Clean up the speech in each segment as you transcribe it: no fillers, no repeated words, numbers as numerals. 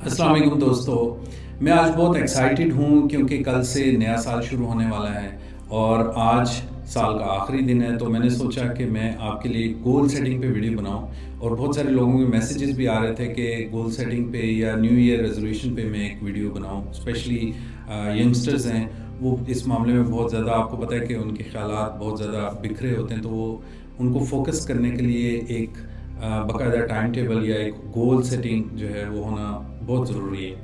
السلام علیکم دوستو، میں آج بہت ایکسائٹڈ ہوں کیونکہ کل سے نیا سال شروع ہونے والا ہے اور آج سال کا آخری دن ہے، تو میں نے سوچا کہ میں آپ کے لیے گول سیٹنگ پہ ویڈیو بناؤں. اور بہت سارے لوگوں کے میسیجز بھی آ رہے تھے کہ گول سیٹنگ پہ یا نیو ایئر ریزولوشن پہ میں ایک ویڈیو بناؤں. اسپیشلی ینگسٹرز ہیں، وہ اس معاملے میں بہت زیادہ، آپ کو پتہ ہے کہ ان کے خیالات بہت زیادہ بکھرے ہوتے ہیں، تو وہ ان کو فوکس کرنے کے لیے ایک باقاعدہ ٹائم ٹیبل یا ایک گول سیٹنگ جو ہے وہ ہونا بہت ضروری ہے.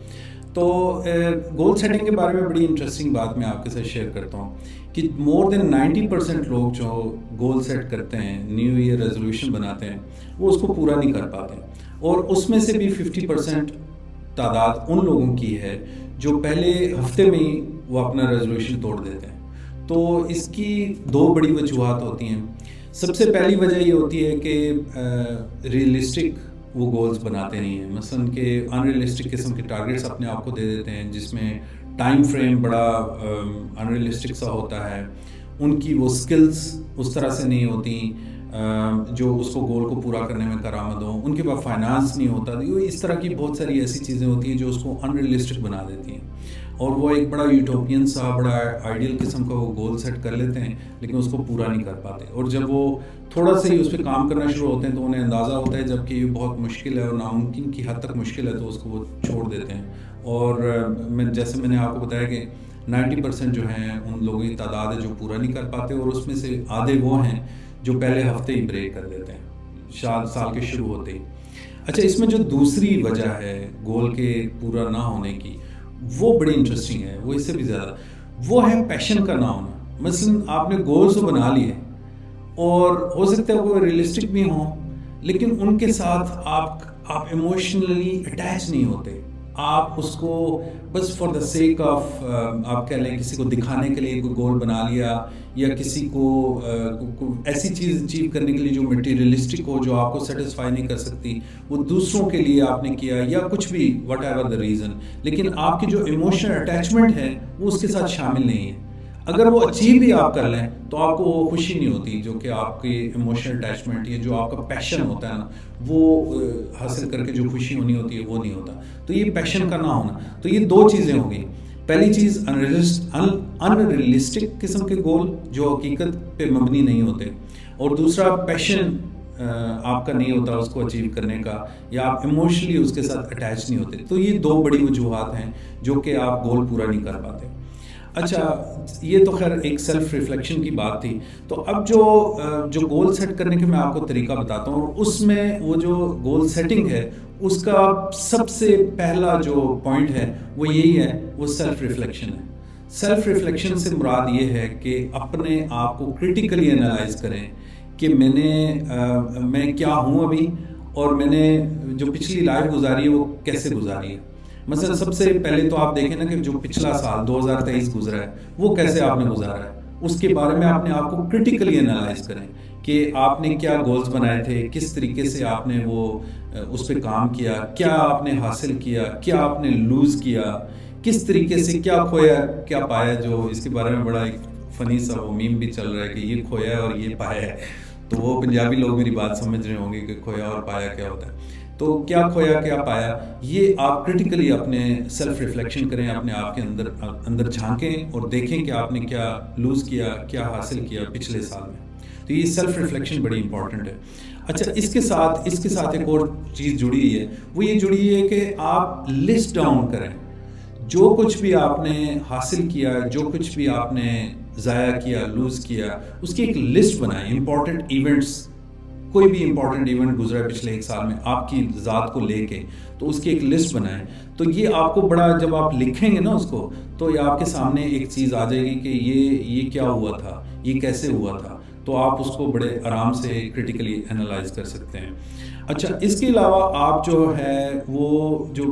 تو گول سیٹنگ کے بارے میں بڑی انٹرسٹنگ بات میں آپ کے ساتھ شیئر کرتا ہوں کہ مور دین 90% لوگ جو گول سیٹ کرتے ہیں، نیو ایئر ریزولوشن بناتے ہیں، وہ اس کو پورا نہیں کر پاتے. اور اس میں سے بھی 50% تعداد ان لوگوں کی ہے جو پہلے ہفتے میں ہی وہ اپنا ریزولوشن توڑ دیتے ہیں. تو اس کی دو بڑی وجوہات ہوتی ہیں. سب سے پہلی وجہ یہ ہوتی ہے کہ ریئلسٹک وہ گولز بناتے نہیں ہیں، مثلا کہ ان ریئلسٹک قسم کے ٹارگیٹس اپنے آپ کو دے دیتے ہیں جس میں ٹائم فریم بڑا ان ریئلسٹک سا ہوتا ہے. ان کی وہ سکلز اس طرح سے نہیں ہوتی جو اس کو گول کو پورا کرنے میں کارآمد ہوں. ان کے پاس فائنانس نہیں ہوتا. اس طرح کی بہت ساری ایسی چیزیں ہوتی ہیں جو اس کو ان ریئلسٹک بنا دیتی ہیں، اور وہ ایک بڑا یوٹوپین سا، بڑا آئیڈیل قسم کا وہ گول سیٹ کر لیتے ہیں لیکن اس کو پورا نہیں کر پاتے. اور جب وہ تھوڑا سا ہی اس پہ کام کرنا شروع ہوتے ہیں تو انہیں اندازہ ہوتا ہے جب کہ یہ بہت مشکل ہے اور ناممکن کی حد تک مشکل ہے، تو اس کو وہ چھوڑ دیتے ہیں. اور جیسے میں نے آپ کو بتایا کہ 90% جو ہیں ان لوگوں کی تعداد ہے جو پورا نہیں کر پاتے، اور اس میں سے آدھے وہ ہیں جو پہلے ہفتے ہی بریک کر دیتے ہیں سال کے شروع ہوتے ہی. اچھا، اس میں جو دوسری وجہ ہے گول کے پورا نہ ہونے کی، وہ بڑی انٹرسٹنگ ہے. وہ اس سے بھی زیادہ، وہ ہے پیشن کا نہ ہونا. مثلا آپ نے گولز تو بنا لیے اور ہو سکتا ہے وہ ریئلسٹک بھی ہوں، لیکن ان کے ساتھ آپ ایموشنلی اٹیچ نہیں ہوتے. آپ اس کو بس فار دا سیک آف، آپ کہہ لیں کسی کو دکھانے کے لیے کوئی گول بنا لیا، یا کسی کو ایسی چیز اچیو کرنے کے لیے جو مٹیریلسٹک ہو، جو آپ کو سیٹسفائی نہیں کر سکتی، وہ دوسروں کے لیے آپ نے کیا، یا کچھ بھی وٹ ایور دا ریزن، لیکن آپ کی جو ایموشنل اٹیچمنٹ ہے وہ اس کے ساتھ شامل نہیں ہے. اگر وہ اچیو بھی آپ کر لیں تو آپ کو وہ خوشی نہیں ہوتی جو کہ آپ کی ایموشنل اٹیچمنٹ یا جو آپ کا پیشن ہوتا ہے نا، وہ حاصل کر کے جو خوشی ہونی ہوتی ہے وہ نہیں ہوتا. تو یہ پیشن کا نہ ہونا. تو یہ دو چیزیں ہو گئی. پہلی چیز ان ریئلسٹک قسم کے گول جو حقیقت پہ مبنی نہیں ہوتے، اور دوسرا پیشن آپ کا نہیں ہوتا اس کو اچیو کرنے کا، یا آپ ایموشنلی اس کے ساتھ اٹیچ نہیں ہوتے. تو یہ دو بڑی وجوہات ہیں جو کہ آپ گول پورا نہیں کر پاتے. اچھا، یہ تو خیر ایک سیلف ریفلیکشن کی بات تھی. تو اب جو گول سیٹ کرنے کے میں آپ کو طریقہ بتاتا ہوں، اور اس میں وہ جو گول سیٹنگ ہے اس کا سب سے پہلا جو پوائنٹ ہے وہ یہی ہے، وہ سیلف ریفلیکشن ہے. سیلف ریفلیکشن سے مراد یہ ہے کہ اپنے آپ کو کرٹیکلی انالائز کریں کہ میں کیا ہوں ابھی، اور میں نے جو پچھلی لائف گزاری ہے وہ کیسے گزاری ہے. مثلا سب سے پہلے تو آپ دیکھیں نا کہ جو پچھلا سال 2023 گزرا ہے وہ کیسے آپ نے گزارا ہے. اس کے بارے میں اپنے آپ کو کرٹیکلی انالائز کریں کہ آپ نے کیا گولز بنائے تھے، کس طریقے سے آپ نے وہ اس پہ کام کیا، کیا آپ نے حاصل کیا، کیا آپ نے لوز کیا، کس طریقے سے کیا کھویا کیا پایا. جو اس کے بارے میں بڑا ایک فنی سا وہ میم بھی چل رہا ہے کہ یہ کھویا اور یہ پایا ہے. تو وہ پنجابی لوگ میری بات سمجھ رہے ہوں گے کہ کھویا اور پایا کیا ہوتا ہے. تو کیا کھویا کیا پایا، یہ آپ کرٹیکلی اپنے سیلف ریفلیکشن کریں، اپنے آپ کے اندر جھانکیں اور دیکھیں کہ آپ نے کیا لوز کیا، کیا حاصل کیا پچھلے سال میں. تو یہ سیلف ریفلیکشن بڑی امپورٹنٹ ہے. اچھا، اس کے ساتھ ایک اور چیز جڑی ہوئی ہے، وہ یہ جڑی ہوئی ہے کہ آپ لسٹ ڈاؤن کریں جو کچھ بھی آپ نے حاصل کیا، جو کچھ بھی آپ نے ضائع کیا، لوز کیا، اس کی ایک لسٹ بنائیں. امپورٹنٹ ایونٹس، کوئی بھی امپورٹنٹ ایونٹ گزرا ہے پچھلے ایک سال میں آپ کی ذات کو لے کے، تو اس کی ایک لسٹ بنائیں. تو یہ آپ کو بڑا، جب آپ لکھیں گے نا اس کو، تو یہ آپ کے سامنے ایک چیز آ جائے گی کہ یہ کیا ہوا تھا، یہ کیسے ہوا تھا. تو آپ اس کو بڑے آرام سے کرٹیکلی انالائز کر سکتے ہیں. اچھا، اس کے علاوہ آپ جو ہے وہ جو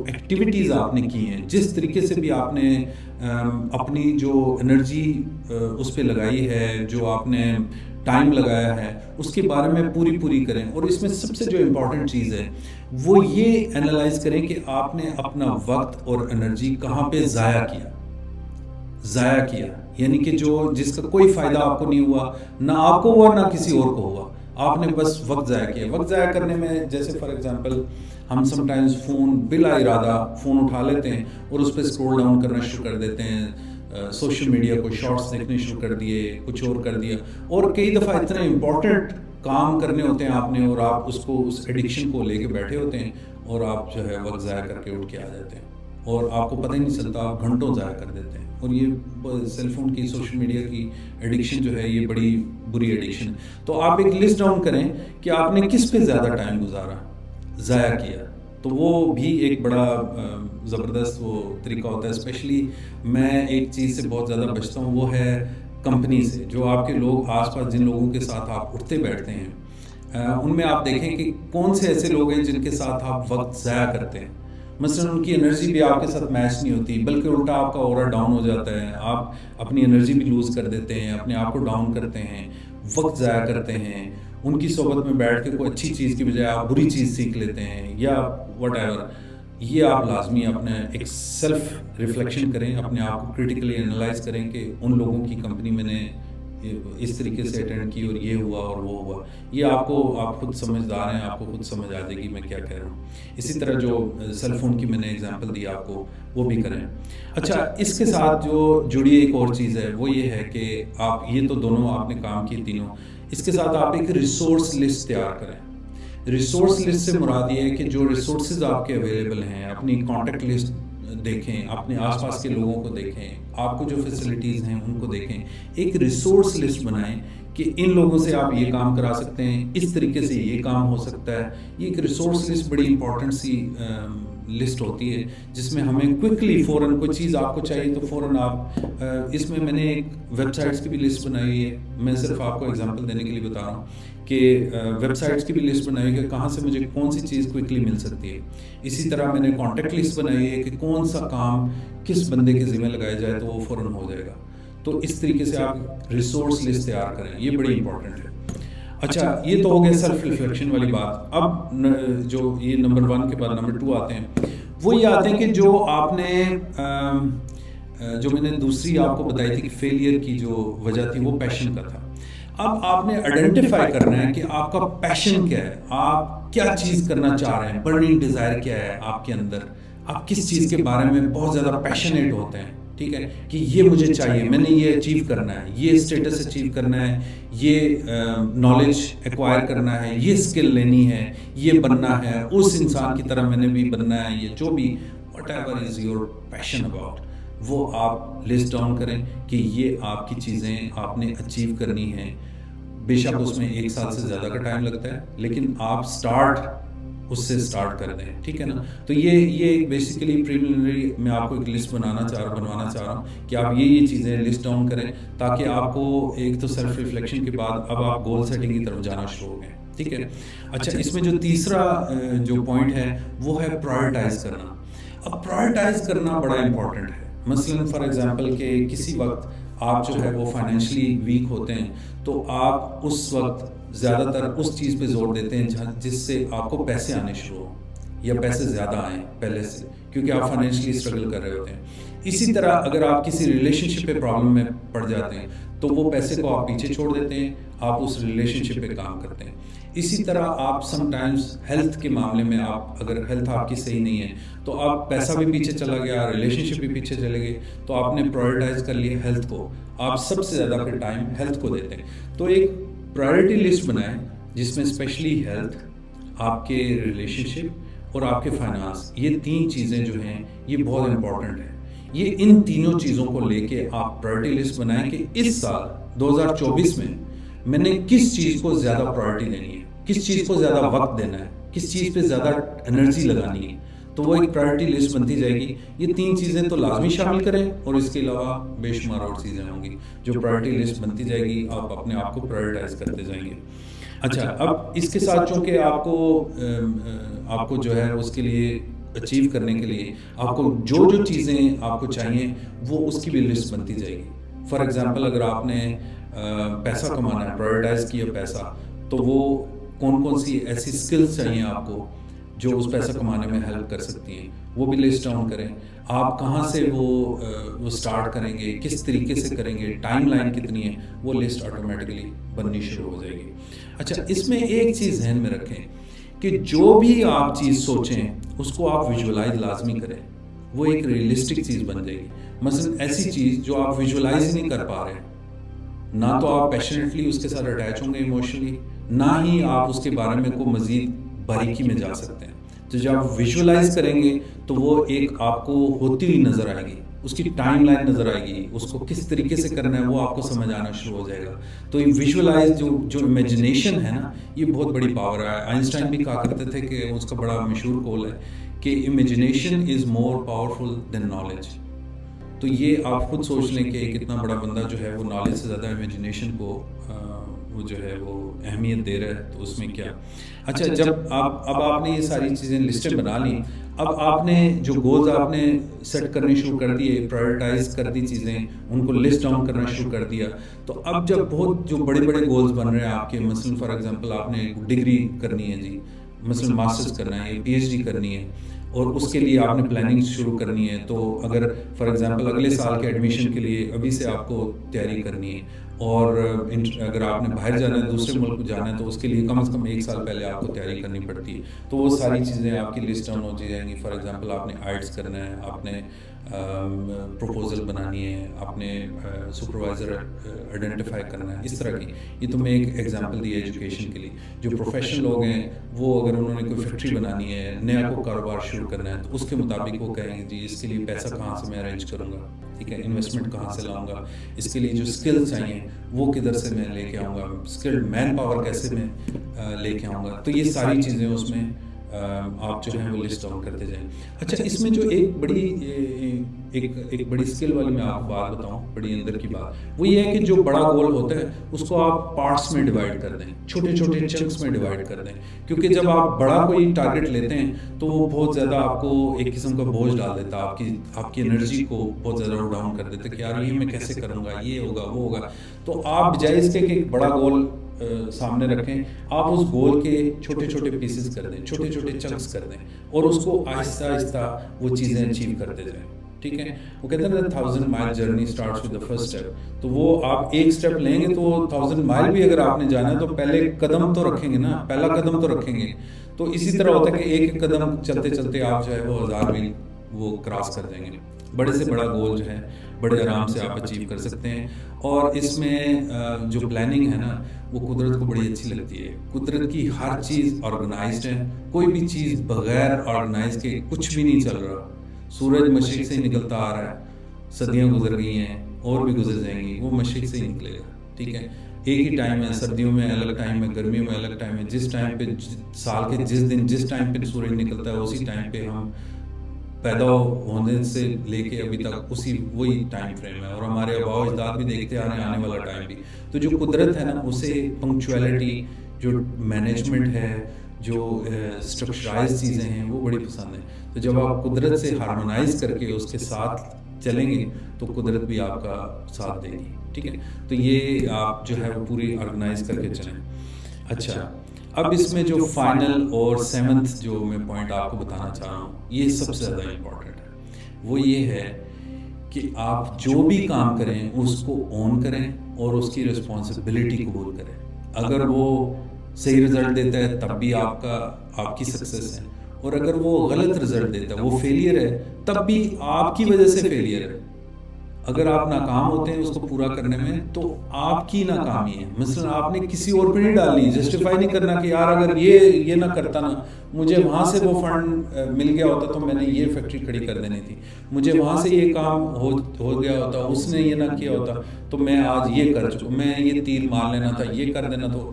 ایکٹیویٹیز آپ نے کی ہیں، جس طریقے سے بھی آپ نے اپنی جو انرجی اس پہ لگائی ہے، جو آپ نے ٹائم لگایا ہے، اس کے بارے میں پوری کریں. اور اس میں سب سے جو امپورٹنٹ چیز ہے وہ یہ انالائز کریں کہ آپ نے اپنا وقت اور انرجی کہاں پہ ضائع کیا. یعنی کہ جس کا کوئی فائدہ آپ کو نہیں ہوا، نہ آپ کو ہوا نہ کسی اور کو ہوا، آپ نے بس وقت ضائع کیا. وقت ضائع کرنے میں جیسے فار ایگزامپل ہم سم ٹائمز فون بلا ارادہ فون اٹھا لیتے ہیں اور اس پہ اسکرول ڈاؤن کرنا شروع کر دیتے ہیں، سوشل میڈیا کو شارٹس دیکھنے شروع کر دیے، کچھ اور کر دیا، اور کئی دفعہ اتنے امپورٹنٹ کام کرنے ہوتے ہیں آپ نے اور آپ اس کو اس ایڈکشن کو لے کے بیٹھے ہوتے ہیں اور آپ جو ہے وقت ضائع کر کے اٹھ کے آ جاتے ہیں اور آپ کو پتہ ہی نہیں چلتا، آپ گھنٹوں ضائع کر دیتے ہیں. اور یہ سیل فون کی سوشل میڈیا کی ایڈکشن جو ہے یہ بڑی بری ایڈکشن ہے. تو آپ ایک لسٹ ڈاؤن کریں کہ آپ نے کس پہ زیادہ ٹائم گزارا، ضائع کیا، تو وہ بھی ایک بڑا زبردست وہ طریقہ ہوتا ہے. اسپیشلی میں ایک چیز سے بہت زیادہ بچتا ہوں، وہ ہے کمپنی سے. جو آپ کے لوگ آس پاس جن لوگوں کے ساتھ آپ اٹھتے بیٹھتے ہیں ان میں آپ دیکھیں کہ کون سے ایسے لوگ ہیں جن کے ساتھ آپ وقت ضائع کرتے ہیں. مثلا ان کی انرجی بھی آپ کے ساتھ میچ نہیں ہوتی، بلکہ الٹا آپ کا اورا ڈاؤن ہو جاتا ہے، آپ اپنی انرجی بھی لوز کر دیتے ہیں، اپنے آپ کو ڈاؤن کرتے ہیں، وقت ضائع کرتے ہیں. ان کی صحبت میں بیٹھ کے کوئی اچھی چیز کی بجائے آپ بری چیز سیکھ لیتے ہیں یا وٹ ایور. یہ آپ لازمی اپنے ایک سیلف ریفلیکشن کریں، اپنے آپ کو کریٹیکلی انالائز کریں کہ ان لوگوں کی کمپنی میں نے اس طریقے سے اٹینڈ کی اور یہ ہوا اور وہ ہوا. یہ آپ خود سمجھدار ہیں، آپ کو خود سمجھ آ جائے گی میں کیا کہہ رہا ہوں. اسی طرح جو سیل فون کی میں نے اگزامپل دی آپ کو، وہ بھی کریں. اچھا، اس کے ساتھ جو جڑی ایک اور چیز ہے وہ یہ ہے کہ آپ یہ تو دونوں آپ نے کام کی تینوں، اس کے ساتھ آپ ایک ریسورس لسٹ تیار کریں. ریسورس لسٹ سے مراد یہ ہے کہ جو ریسورسز آپ کے اویلیبل ہیں، اپنی کانٹیکٹ لسٹ دیکھیں، اپنے آس پاس کے لوگوں کو دیکھیں، آپ کو جو فیسلٹیز ہیں ان کو دیکھیں. ایک ریسورس لسٹ بنائیں کہ ان لوگوں سے آپ یہ کام کرا سکتے ہیں، اس طریقے سے یہ کام ہو سکتا ہے. یہ ایک ریسورس لسٹ بڑی امپورٹنٹ سی لسٹ ہوتی ہے جس میں ہمیں کوئکلی فوراً کوئی چیز آپ کو چاہیے تو فوراً آپ اس میں نے ایک ویب سائٹس کی بھی لسٹ بنائی ہوئی ہے. میں صرف آپ کو ایگزامپل دینے کے لیے بتا رہا ہوں کہ ویب سائٹس کی بھی لسٹ بنائی ہوئی ہے کہ کہاں سے مجھے کون سی چیز کوئکلی مل سکتی ہے. اسی طرح میں نے کانٹیکٹ لسٹ بنائی ہوئی ہے کہ کون سا کام کس بندے کے ذمہ لگایا جائے تو وہ فوراً ہو جائے گا. تو اس طریقے سے آپ ریسورس لسٹ تیار کریں، یہ بڑی امپورٹنٹ ہے. اچھا، یہ تو ہو گیا سیلف ریفلیکشن والی بات. اب جو یہ نمبر 1 کے بعد نمبر 2 آتے ہیں، وہ یہ آتے ہیں کہ جو آپ نے جو میں نے دوسری آپ کو بتائی تھی کہ فیلئر کی جو وجہ تھی وہ پیشن کا تھا. اب آپ نے آئیڈینٹیفائی کرنا ہے کہ آپ کا پیشن کیا ہے، آپ کیا چیز کرنا چاہ رہے ہیں، برننگ ڈیزائر کیا ہے آپ کے اندر، آپ کس چیز کے بارے میں بہت زیادہ پیشنیٹ ہوتے ہیں. ٹھیک ہے کہ یہ مجھے چاہیے، میں نے یہ اچیو کرنا ہے، یہ اسٹیٹس اچیو کرنا ہے، یہ نالج ایکوائر کرنا ہے، یہ اسکل لینی ہے، یہ بننا ہے، اس انسان کی طرح میں نے بھی بننا ہے. یہ جو بھی what ever is your passion about, وہ آپ لسٹ ڈاؤن کریں کہ یہ آپ کی چیزیں آپ نے اچیو کرنی ہیں. بے شک اس میں 1 سال سے زیادہ کا ٹائم لگتا ہے، لیکن آپ اس سے سٹارٹ کر دیں. ٹھیک ہے نا. تو یہ بیسیکلی پریلیمنری میں آپ کو ایک لسٹ بنوانا چاہ رہا ہوں کہ آپ یہ چیزیں لسٹ ڈاؤن کریں تاکہ آپ کو ایک تو سیلف ریفلیکشن کے بعد اب آپ گول سیٹنگ کی طرف جانا شروع ہو گئے. ٹھیک ہے. اچھا، اس میں جو تیسرا جو پوائنٹ ہے وہ ہے پرائرٹائز کرنا. اب پرائرٹائز کرنا بڑا امپورٹنٹ ہے. مثلاً فار ایگزامپل کہ کسی وقت آپ جو ہے وہ فائنینشلی ویک ہوتے ہیں تو آپ اس وقت زیادہ تر اس چیز پہ زور دیتے ہیں جس سے آپ کو پیسے آنے شروع ہوں یا پیسے زیادہ آئیں پہلے سے، کیونکہ آپ فائنینشلی اسٹرگل کر رہے ہوتے ہیں. اسی طرح اگر آپ کسی ریلیشن شپ پہ پرابلم میں پڑ جاتے ہیں تو وہ پیسے کو آپ پیچھے چھوڑ دیتے ہیں، آپ اس ریلیشن شپ پہ کام کرتے ہیں. اسی طرح آپ سم ٹائمز ہیلتھ کے معاملے میں اگر ہیلتھ آپ کی صحیح نہیں ہے تو آپ پیسہ بھی پیچھے چلا گیا، ریلیشن شپ بھی پیچھے چلے گئے، تو آپ نے پرائرٹائز کر لیا ہیلتھ کو، آپ سب سے زیادہ پھر ٹائم ہیلتھ کو دیتے ہیں. تو ایک پرائرٹی لسٹ بنائیں جس میں اسپیشلی ہیلتھ، آپ کے ریلیشن شپ اور آپ کے فائنانس، یہ 3 چیزیں جو ہیں یہ بہت امپورٹنٹ ہیں. یہ ان تینوں چیزوں کو لے کے آپ پرائرٹی لسٹ بنائیں کہ اس سال 2024 میں نے کس چیز کو زیادہ پرائرٹی دینی ہے، کس چیز کو زیادہ وقت دینا ہے، کس چیز پہ زیادہ انرجی لگانی ہے. تو وہ ایک پرائرٹی لسٹ بنتی جائے گی. یہ 3 چیزیں تو لازمی شامل کریں اور اس کے علاوہ بے شمار اور چیزیں ہوں گی جو پرائرٹی لسٹ بنتی جائے گی، آپ اپنے آپ کو پرائرٹائز کرتے جائیں گے. اچھا، اب اس کے ساتھ چونکہ آپ کو جو ہے اس کے لیے اچیو کرنے کے لیے آپ کو جو چیزیں آپ کو چاہیے وہ اس کی بھی لسٹ بنتی جائے گی. فار ایگزامپل اگر آپ نے پیسہ کمانا ہے، پرائرٹائز کیا پیسہ، تو وہ کون سی ایسی سکلز چاہیے آپ کو جو اس پیسہ کمانے میں ہیلپ کر سکتی ہیں، وہ بھی لسٹ ڈاؤن کریں. آپ کہاں سے وہ سٹارٹ کریں گے، کس طریقے سے کریں گے، ٹائم لائن کتنی ہے، وہ لسٹ آٹومیٹکلی بننی شروع ہو جائے گی. اچھا، اس میں ایک چیز ذہن میں رکھیں کہ جو بھی آپ چیز سوچیں اس کو آپ ویژولائز لازمی کریں، وہ ایک ریئلسٹک چیز بن جائے گی. مثلا ایسی چیز جو آپ ویژولائز نہیں کر پا رہے ہیں، نہ تو آپ پیشنیٹلی اس کے ساتھ اٹیچ ہوں گے ایموشنلی، نہ ہی آپ اس کے بارے میں کوئی مزید باریکی میں جا سکتے ہیں. تو جب آپ ویژولائز کریں گے تو وہ ایک آپ کو ہوتی ہوئی نظر آئے گی، اس کی ٹائم لائن نظر آئے گی، اس کو کس طریقے سے کرنا ہے وہ آپ کو سمجھ آنا شروع ہو جائے گا. تو یہ ویژولائز جو امیجنیشن ہے نا، یہ بہت بڑی پاور ہے. آئنسٹائن بھی کہا کرتے تھے کہ اس کا بڑا مشہور قول ہے کہ امیجنیشن از مور پاورفل دین نالج. تو یہ آپ خود سوچ لیں کہ ایک اتنا بڑا بندہ جو ہے وہ نالج سے زیادہ امیجنیشن کو وہ جو ہے وہ اہمیت دے رہا ہے، تو اس میں کیا. اچھا، جب اب آپ نے یہ ساری چیزیں لسٹیں بنا لیں، اب آپ نے جو گولز آپ نے سیٹ کرنے شروع کر دیے، پرائرٹائز کر دی چیزیں، ان کو لسٹ ڈاؤن کرنا شروع کر دیا، تو اب جب بہت جو بڑے بڑے گولز بن رہے ہیں آپ کے، مثلا فار ایگزامپل آپ نے ڈگری کرنی ہے جی، مثلا ماسٹرز کرنا ہے، پی ایچ ڈی کرنی ہے، اور اس کے لیے آپ نے پلاننگ شروع کرنی ہے. تو اگر فار ایگزامپل اگلے سال کے ایڈمیشن کے لیے ابھی سے آپ کو تیاری کرنی ہے، اور اگر آپ نے باہر جانا ہے، دوسرے ملک کو جانا ہے، تو اس کے لیے کم از کم 1 سال پہلے آپ کو تیاری کرنی پڑتی ہے. تو وہ ساری چیزیں آپ کی لسٹ ڈاؤن ہو جائیں گی. فار ایگزامپل آپ نے آئٹس کرنا ہے، آپ نے پروپوزل بنانی ہے، آپ نے سپروائزر آئیڈینٹیفائی کرنا ہے، اس طرح کی. یہ تو میں ایک ایگزامپل دی ایجوکیشن کے لیے. جو پروفیشنل لوگ ہیں وہ اگر انہوں نے کوئی فیکٹری بنانی ہے، نیا کوئی کاروبار شروع کرنا ہے، تو اس کے مطابق وہ کہیں گے جی اس کے لیے پیسہ کہاں سے میں ارینج کروں گا، ٹھیک ہے، انویسٹمنٹ کہاں سے لاؤں گا، اس کے لیے جو اسکل چاہیے وہ کدھر سے میں لے کے آؤں گا، اسکلڈ مین پاور کیسے میں لے کے آؤں گا. تو یہ ساری چیزیں اس میں آپ جو ہیں وہ لسٹ ڈاؤن کرتے جائیں. اچھا، اس میں جو ایک بڑی اسکل والی میں آپ کو بات بتاؤں، بڑی اندر کی بات، وہ یہ ہے کہ جو بڑا گول ہوتا ہے اس کو آپ پارٹس میں ڈیوائڈ کر دیں، چھوٹے چھوٹے چنکس میں ڈیوائڈ کر دیں. کیونکہ جب آپ بڑا کوئی ٹارگٹ لیتے ہیں تو وہ بہت زیادہ آپ کو ایک قسم کا بوجھ ڈال دیتا ہے، آپ کی انرجی کو بہت زیادہ ڈاؤن کر دیتا ہے کہ یار یہ میں کیسے کروں گا، یہ ہوگا وہ ہوگا. تو آپ بجائے اس کے کہ ایک بڑا گول سامنے رکھیں، آپ اس گول کے چھوٹے چھوٹے پیسز کر دیں، چھوٹے چھوٹے چنکس کر دیں، اور اس کو آہستہ آہستہ وہ چیزیں اچیو کرتے جائیں. ٹھیک ہے، وہ کہتے ہیں 1000 مائل journey starts with the first step. تو وہ آپ ایک اسٹیپ لیں گے تو 1000 مائل بھی اگر آپ نے جانا ہے تو پہلے قدم تو رکھیں گے نا، پہلا قدم تو رکھیں گے. تو اسی طرح ہوتا ہے کہ ایک ایک قدم چلتے چلتے آپ جو ہے وہ 1000 میل وہ کراس کر جائیں گے. بڑے سے بڑا گول جو ہے بڑے آرام سے آپ اچیو کر سکتے ہیں. اور اس میں جو پلاننگ ہے نا وہ قدرت کو بڑی اچھی لگتی ہے. قدرت کی ہر چیز آرگنائزڈ ہے، کوئی بھی چیز بغیر آرگنائز کے کچھ بھی نہیں چل رہا. سورج مشرق سے نکلتا آ رہا ہے، صدیاں گزر گئی ہیں اور بھی گزر جائیں گی، وہ مشرق سے ہی نکلے گا. ٹھیک ہے، ایک ہی ٹائم ہے، سردیوں میں الگ ٹائم ہے، گرمیوں میں الگ ٹائم ہے. جس ٹائم پہ سال کے جس دن جس ٹائم پہ سورج نکلتا ہے اسی ٹائم پہ ہم پیدا ہونے سے لے کے ابھی تک اسی وہی ٹائم فریم ہے. اور ہمارے آباء و اجداد بھی دیکھتے آ رہے ہیں آنے والا ٹائم بھی. تو جو قدرت ہے نا اسے پنکچویلٹی، جو مینجمنٹ ہے، جو اسٹرکچرائز چیزیں ہیں وہ بڑی پسند ہیں. تو جب آپ قدرت سے ہارمونائز کر کے اس کے ساتھ چلیں گے تو قدرت بھی آپ کا ساتھ دے گی. ٹھیک ہے، تو یہ آپ جو ہے وہ پوری آرگنائز کر کے چلیں. اچھا، اب اس میں جو فائنل اور 7th جو میں پوائنٹ آپ کو بتانا چاہ رہا ہوں، یہ سب سے زیادہ امپورٹنٹ ہے. وہ یہ ہے کہ آپ جو بھی کام کریں اس کو اون کریں اور اس کی رسپانسبلٹی قبول کریں. اگر وہ صحیح رزلٹ دیتا ہے تب بھی آپ کی سکسیس ہے، اور اگر وہ غلط رزلٹ دیتا ہے، وہ فیلئر ہے، تب بھی آپ کی وجہ سے فیلئر ہے. اگر آپ ناکام ہوتے ہیں اس کو پورا کرنے میں تو آپ کی ناکامی ہے. مثلا آپ نے کسی اور پہ نہیں ڈالنی، جسٹیفائی نہیں کرنا کہ یار اگر یہ نہ کرتا نا، مجھے وہاں سے وہ فنڈ مل گیا ہوتا تو میں نے یہ فیکٹری کھڑی کر دینی تھی، مجھے وہاں سے یہ کام ہو گیا ہوتا، اس نے یہ نہ کیا ہوتا تو میں آج یہ کر چکا، میں یہ تیر مار لینا تھا، یہ کر دینا. تو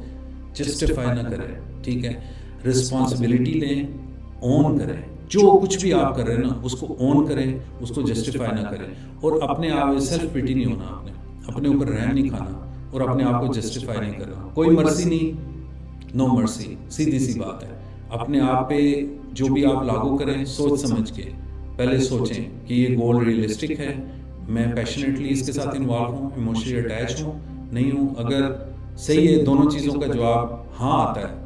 جسٹیفائی نہ کریں. ٹھیک ہے، رسپانسبلٹی لیں، اون کریں. جو کچھ بھی آپ کر رہے ہیں نا اس کو اون کریں، اس کو جسٹیفائی نہ کریں. اور اپنے آپ سیلف پیٹی نہیں ہونا، آپ نے اپنے اوپر رحم نہیں کھانا اور اپنے آپ کو جسٹیفائی نہیں کرنا. کوئی مرضی نہیں، نو مرسی، سیدھی سی بات ہے. اپنے آپ پہ جو بھی آپ لاگو کریں سوچ سمجھ کے پہلے سوچیں کہ یہ گول ریئلسٹک ہے، میں پیشنیٹلی اس کے ساتھ انوالو ہوں، ایموشنلی اٹیچ ہوں نہیں ہوں. اگر صحیح ہے، دونوں چیزوں کا جواب ہاں آتا ہے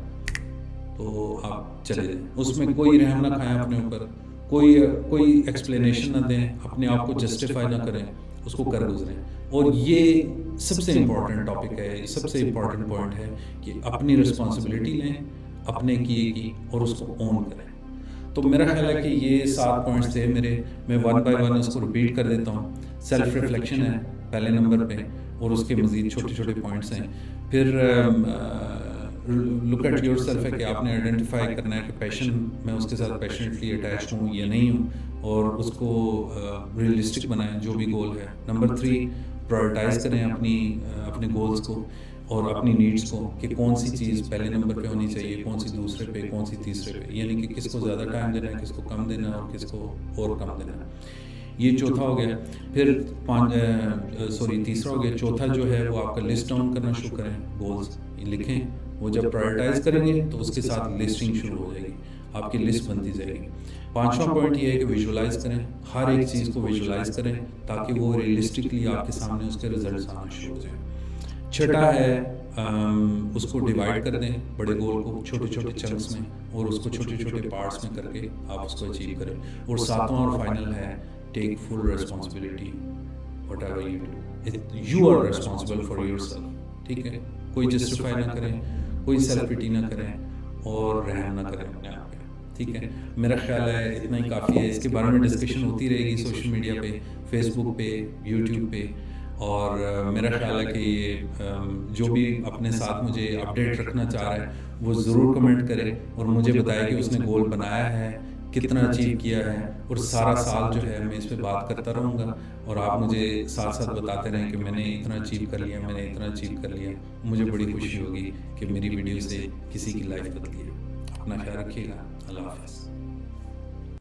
تو آپ چلے جائیں. اس میں کوئی رحم نہ کھائیں اپنے اوپر، کوئی ایکسپلینیشن نہ دیں، اپنے آپ کو جسٹیفائی نہ کریں، اس کو کر گزریں. اور یہ سب سے امپورٹنٹ ٹاپک ہے، سب سے امپورٹنٹ پوائنٹ ہے کہ اپنی رسپانسبلٹی لیں، اپنے کیے کی اور اس کو اون کریں. تو میرا خیال ہے کہ یہ 7 پوائنٹس تھے میرے. میں 1 بائی 1 اس کو رپیٹ کر دیتا ہوں. سیلف ریفلیکشن ہے پہلے نمبر پہ اور اس کے مزید چھوٹے چھوٹے پوائنٹس ہیں. پھر لک ایٹ یور سیلف ہے کہ آپ نے آئیڈینٹیفائی کرنا ہے کہ پیشن میں اس کے ساتھ پیشنٹلی اٹیچ ہوں یا نہیں ہوں, اور اس کو ریئلسٹک بنائیں جو بھی گول ہے. نمبر 3 پرائرٹائز کریں اپنے گولز کو اور اپنی نیڈس کو, کہ کون سی چیز پہلے نمبر پہ ہونی چاہیے, کون سی دوسرے پہ, کون سی تیسرے پہ, یعنی کہ کس کو زیادہ ٹائم دینا ہے, کس کو کم دینا ہے اور کس کو اور کم دینا ہے. یہ چوتھا ہو گیا. پھر تیسرا ہو گیا. چوتھا جو ہے وہ آپ کا لسٹ ڈاؤن کرنا شروع کریں, گولز لکھیں. وہ جب پرائرٹائز کریں گے تو اس کے ساتھ لسٹنگ شروع ہو جائے گی, آپ کی لسٹ بنتی جائے گی. 5واں پوائنٹ یہ ہے کہ ویژولائز کریں, ہر ایک چیز کو ویژولائز کریں تاکہ وہ ریئلسٹکلی آپ کے سامنے اس کے ریزلٹس آنا شروع ہو جائیں. 6 ہے اس کو ڈیوائڈ کر دیں, بڑے گول کو چھوٹے چھوٹے چنکس میں, اور اس کو چھوٹے چھوٹے پارٹس میں کر کے آپ اس کو اچیو کریں. اور 7واں اور فائنل ہے take full responsibility. Whatever you do, you are responsible for yourself. ٹھیک ہے, کوئی جسٹیفائی نہ کریں, کوئی سیلف پٹی نہ کریں اور رحم نہ کریں اپنے آپ پہ. ٹھیک ہے, میرا خیال ہے اتنا ہی کافی ہے. اس کے بارے میں ڈسکشن ہوتی رہے گی سوشل میڈیا پہ, فیس بک پہ, یوٹیوب پہ. اور میرا خیال ہے کہ یہ جو بھی اپنے ساتھ مجھے اپڈیٹ رکھنا چاہ رہا ہے وہ ضرور کمنٹ کرے اور مجھے بتائے کہ اس نے گول بنایا ہے, کتنا اچیو کیا ہے. اور سارا سال جو ہے میں اس پہ بات کرتا رہوں گا, اور آپ مجھے ساتھ ساتھ بتاتے رہیں کہ میں نے اتنا اچیو کر لیا, میں نے اتنا اچیو کر لیا. مجھے بڑی خوشی ہوگی کہ میری ویڈیو سے کسی کی لائف بدلی ہے. اپنا خیال رکھیے گا. اللہ حافظ.